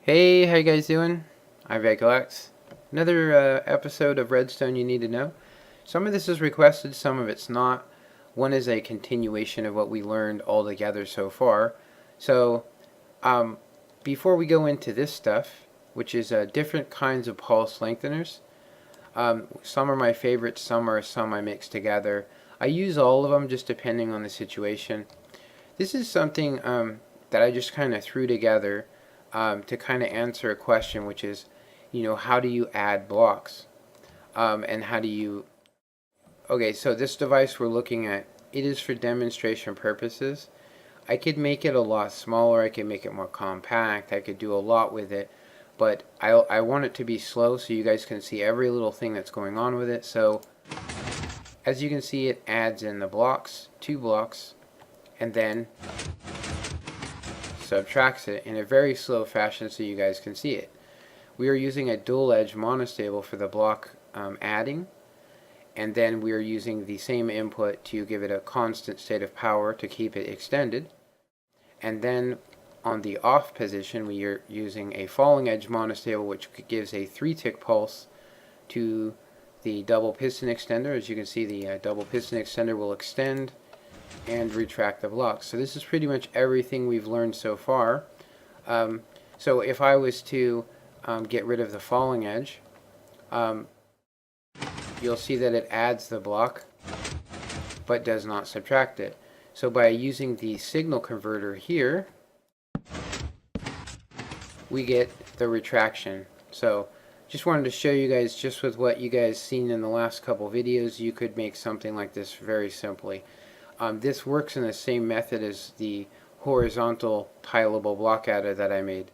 Hey, how you guys doing? I'm Vegox. Another episode of Redstone you need to know. Some of this is requested, some of it's not. One is a continuation of what we learned all together so far. So, um, before we go into this stuff, which is different kinds of pulse lengtheners, some are my favorites, some I mix together. I use all of them just depending on the situation. This is something that I just kind of threw together to kind of answer a question, which is, how do you add blocks? And how do you... Okay, so this device we're looking at, it is for demonstration purposes. I could make it a lot smaller, I could make it more compact, I could do a lot with it, but I want it to be slow so you guys can see every little thing that's going on with it. So, as you can see, it adds in the blocks, 2 blocks, and then subtracts it in a very slow fashion so you guys can see it. We are using a dual edge monostable for the block adding, and then we are using the same input to give it a constant state of power to keep it extended, and then on the off position we are using a falling edge monostable, which gives a 3-tick pulse to the double piston extender. As you can see, the double piston extender will extend and retract the blocks. So this is pretty much everything we've learned so far. So if I was to get rid of the falling edge, you'll see that it adds the block but does not subtract it. So by using the signal converter here, we get the retraction. So just wanted to show you guys, just with what you guys seen in the last couple videos, you could make something like this very simply. This works in the same method as the horizontal tileable block adder that I made.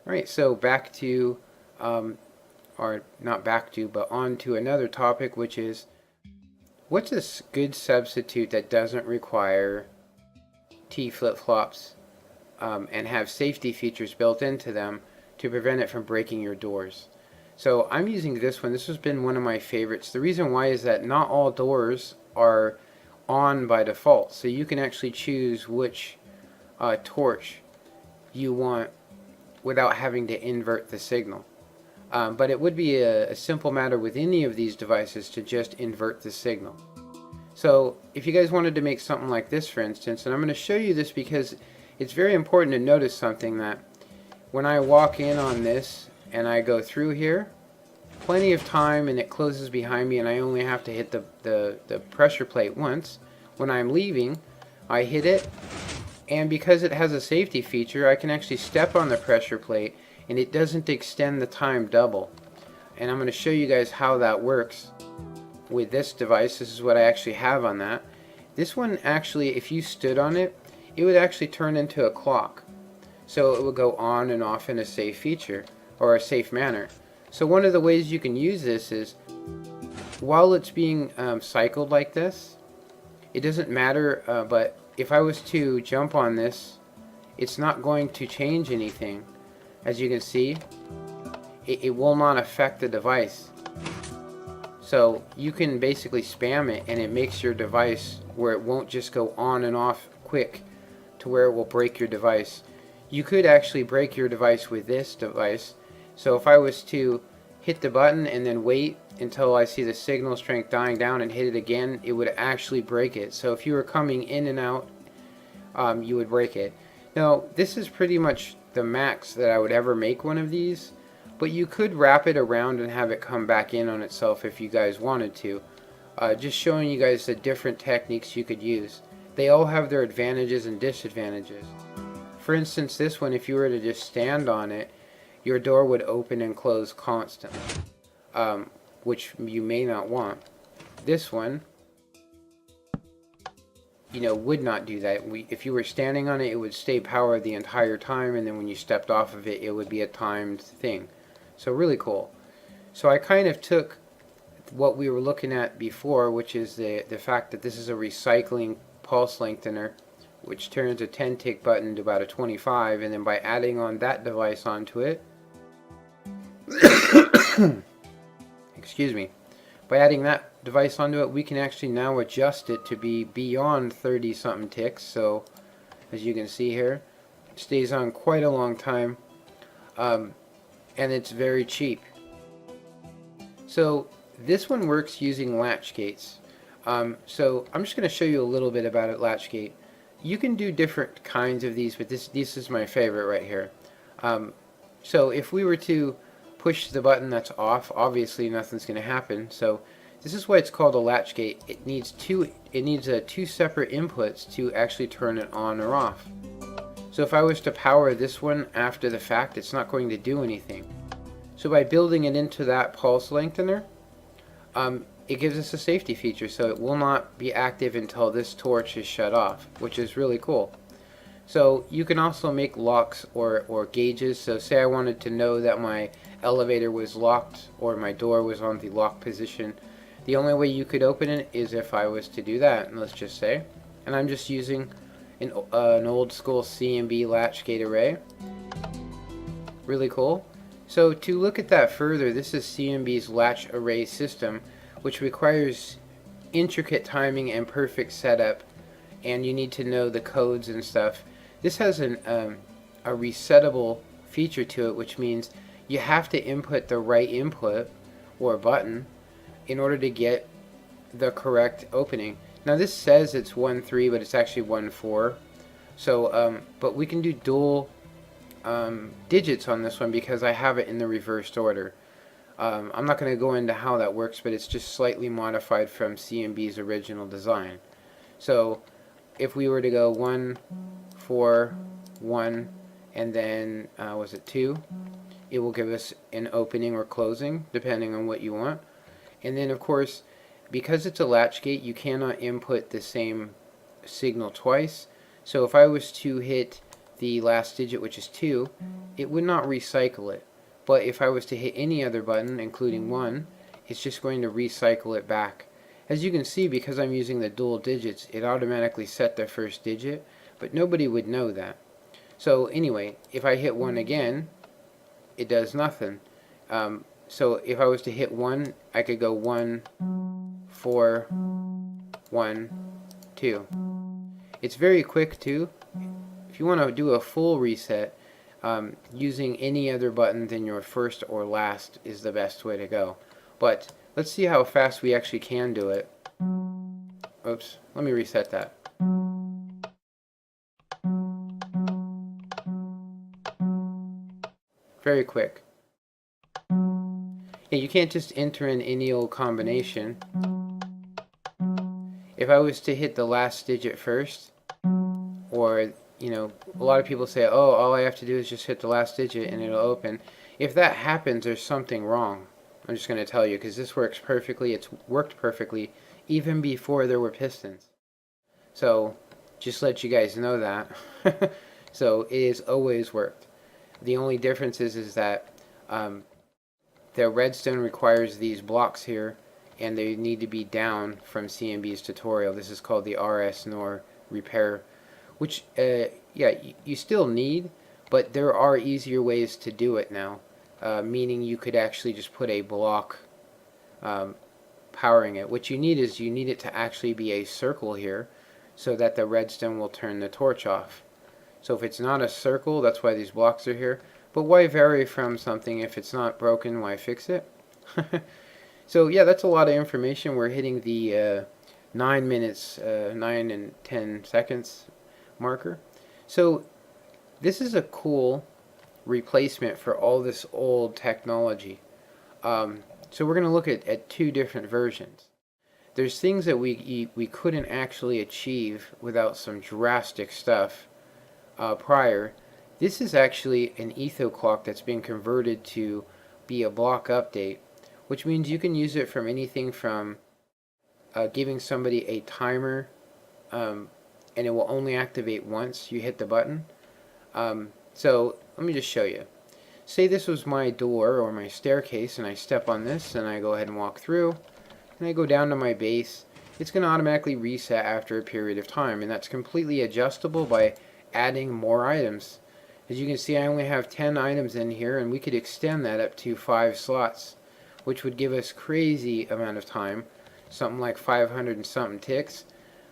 Alright, so back to, or not back to, but on to another topic, which is, what's a good substitute that doesn't require T flip-flops and have safety features built into them to prevent it from breaking your doors? So I'm using this one. This has been one of my favorites. The reason why is that not all doors are on by default, so you can actually choose which torch you want without having to invert the signal. But it would be a simple matter with any of these devices to just invert the signal. So if you guys wanted to make something like this, for instance, and I'm going to show you this because it's very important to notice something, that when I walk in on this and I go through here, plenty of time and it closes behind me and I only have to hit the pressure plate once. When I'm leaving, I hit it, and because it has a safety feature, I can actually step on the pressure plate and it doesn't extend the time double. And I'm going to show you guys how that works with this device. This is what I actually have on that. This one actually, if you stood on it, it would actually turn into a clock. So it would go on and off in a safe feature, or a safe manner. So one of the ways you can use this is, while it's being cycled like this, it doesn't matter, but if I was to jump on this, it's not going to change anything. As you can see, it will not affect the device. So you can basically spam it and it makes your device where it won't just go on and off quick to where it will break your device. You could actually break your device with this device. So if I was to hit the button and then wait until I see the signal strength dying down and hit it again, it would actually break it. So if you were coming in and out, you would break it. Now this is pretty much the max that I would ever make one of these, but you could wrap it around and have it come back in on itself if you guys wanted to. Just showing you guys the different techniques you could use. They all have their advantages and disadvantages. For instance, this one, if you were to just stand on it, your door would open and close constantly, which you may not want. This one, would not do that. If you were standing on it, it would stay powered the entire time, and then when you stepped off of it, it would be a timed thing. So really cool. So I kind of took what we were looking at before, which is the fact that this is a recycling pulse lengthener, which turns a 10-tick button to about a 25, and then by adding on that device onto it, excuse me, by adding that device onto it, we can actually now adjust it to be beyond 30 something ticks. So as you can see here, it stays on quite a long time. and it's very cheap. So this one works using latch gates. So I'm just going to show you a little bit about it, latch gate. You can do different kinds of these, but this is my favorite right here. So if we were to push the button that's off, obviously nothing's going to happen. So this is why it's called a latch gate. It needs two separate inputs to actually turn it on or off. So if I was to power this one after the fact, it's not going to do anything. So by building it into that pulse lengthener, it gives us a safety feature, so it will not be active until this torch is shut off, which is really cool. So you can also make locks or gauges. So say I wanted to know that my elevator was locked or my door was on the lock position. The only way you could open it is if I was to do that, and let's just say, and I'm just using an old school CMB latch gate array. Really cool. So to look at that further, this is CMB's latch array system, which requires intricate timing and perfect setup, and you need to know the codes and stuff. This has a resettable feature to it, which means you have to input the right input or button in order to get the correct opening. Now this says it's 1-3, but it's actually 1-4. So, but we can do dual digits on this one because I have it in the reversed order. I'm not going to go into how that works, but it's just slightly modified from CMB's original design. So if we were to go 1, 4, 1, and then was it 2, it will give us an opening or closing depending on what you want. And then of course, because it's a latch gate, you cannot input the same signal twice. So if I was to hit the last digit, which is 2, it would not recycle it. But if I was to hit any other button, including 1, it's just going to recycle it back. As you can see, because I'm using the dual digits, it automatically set the first digit, but nobody would know that. So anyway, if I hit 1 again, it does nothing. So if I was to hit 1, I could go 1, 4, 1, 2. It's very quick too. If you want to do a full reset, using any other button than your first or last is the best way to go. But let's see how fast we actually can do it. Oops, let me reset that. Very quick. Yeah, you can't just enter in any old combination. If I was to hit the last digit first, or you know, a lot of people say, oh, all I have to do is just hit the last digit and it'll open. If that happens, there's something wrong. I'm just going to tell you, because this works perfectly. It's worked perfectly even before there were pistons. So just let you guys know that. So it has always worked. The only difference is that the redstone requires these blocks here, and they need to be down from CMB's tutorial. This is called the RS NOR repair, which yeah, you still need, but there are easier ways to do it now, meaning you could actually just put a block powering it. What you need is you need it to actually be a circle here so that the redstone will turn the torch off. So if it's not a circle, that's why these blocks are here. But why vary from something if it's not broken? Why fix it? So yeah, that's a lot of information. We're hitting the 9 minutes, 9 and 10 seconds marker. So this is a cool replacement for all this old technology. So we're going to look at two different versions. There's things that we couldn't actually achieve without some drastic stuff prior. This is actually an etho clock that's been converted to be a block update, which means you can use it from anything from giving somebody a timer, and it will only activate once you hit the button. So let me just show you. Say this was my door or my staircase, and I step on this and I go ahead and walk through, and I go down to my base. It's going to automatically reset after a period of time, and that's completely adjustable by adding more items. As you can see, I only have 10 items in here, and we could extend that up to 5 slots, which would give us crazy amount of time, something like 500 and something ticks.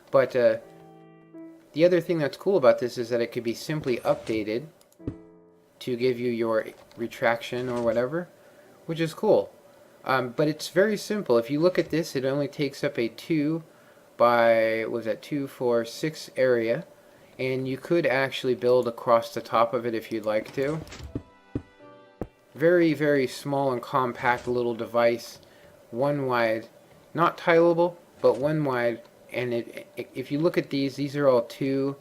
But the other thing that's cool about this is that it could be simply updated. to give you your retraction or whatever, which is cool. But it's very simple. If you look at this, it only takes up a 2 by, was that 2, 4, 6 area, and you could actually build across the top of it if you'd like to. Very, very small and compact little device, one wide, not tileable, but one wide. And if you look at these are all 2,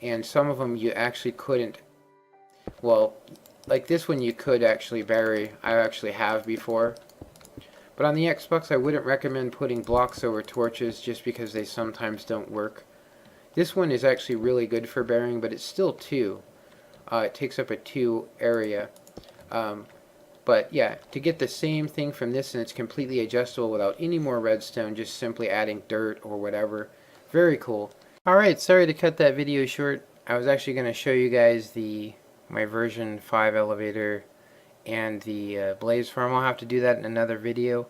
and some of them you actually couldn't. Well, like this one you could actually bury. I actually have before. But on the Xbox, I wouldn't recommend putting blocks over torches just because they sometimes don't work. This one is actually really good for burying, but it's still 2. It takes up a 2 area. But yeah, to get the same thing from this, and it's completely adjustable without any more redstone, just simply adding dirt or whatever. Very cool. Alright, sorry to cut that video short. I was actually going to show you guys my version 5 elevator and the blaze farm. I'll have to do that in another video.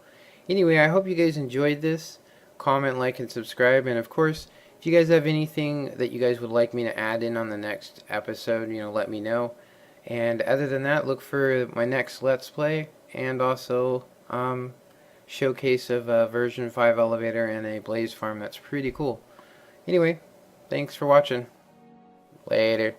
Anyway, I hope you guys enjoyed this. Comment, like, and subscribe. And of course, if you guys have anything that you guys would like me to add in on the next episode, let me know. And other than that, look for my next Let's Play, and also showcase of a version 5 elevator and a blaze farm. That's pretty cool. Anyway, thanks for watching. Later.